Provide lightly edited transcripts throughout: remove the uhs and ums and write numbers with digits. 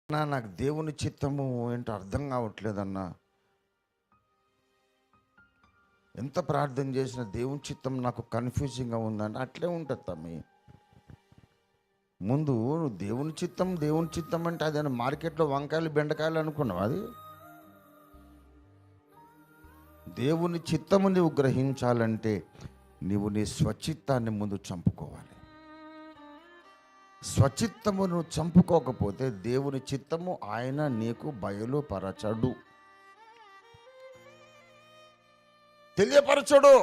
నాకు దేవుని చిత్తము ఏంటో అర్థం కావట్లేదన్నా. ఎంత ప్రార్థన చేసిన దేవుని చిత్తం నాకు కన్ఫ్యూజింగ్గా ఉందంటే అట్లే ఉంటుంది తమ్మి. ముందు దేవుని చిత్తం అంటే అదే మార్కెట్లో వంకాయలు బెండకాయలు అనుకున్నావు. అది దేవుని చిత్తము నువ్వు గ్రహించాలంటే నీవు నీ స్వచిత్తాన్ని ముందు చంపుకోవాలి. స్వచిత్తమును చంపుకోకపోతే దేవుని చిత్తము ఆయన నీకు బయలుపరచడు, తెలియపరచడు.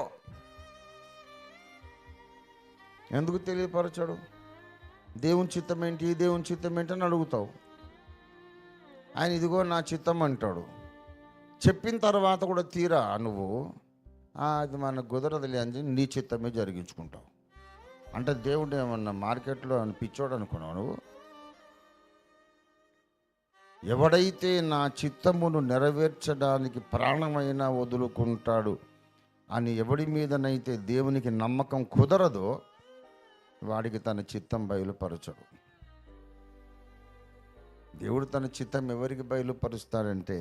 ఎందుకు తెలియపరచడు? దేవుని చిత్తం ఏంటి, దేవుని చిత్తం ఏంటి అని అడుగుతావు. ఆయన ఇదిగో నా చిత్తం అంటాడు. చెప్పిన తర్వాత కూడా తీరా నువ్వు అది మనకు కుదరదులే అని నీ చిత్తమే జరిగించుకుంటావు. అంటే దేవుడు ఏమన్నా మార్కెట్లో పిచ్చోడు అనుకున్నావు నువ్వు? ఎవడైతే నా చిత్తమును నెరవేర్చడానికి ప్రాణమైనా వదులుకుంటాడు అని ఎవడి మీదనైతే దేవునికి నమ్మకం కుదరదో వాడికి తన చిత్తం బయలుపరచడు. దేవుడు తన చిత్తం ఎవరికి బయలుపరుస్తాడంటే,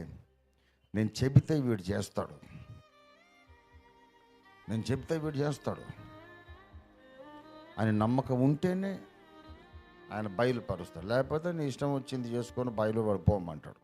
నేను చెబితే వీడు చేస్తాడు, నేను చెబితే వీడు చేస్తాడు అని నమ్మకం ఉంటేనే ఆయన బయలుపరుస్తాడు. లేకపోతే నీ ఇష్టం వచ్చింది చేసుకొని బయలుపడిపోమంటాడు.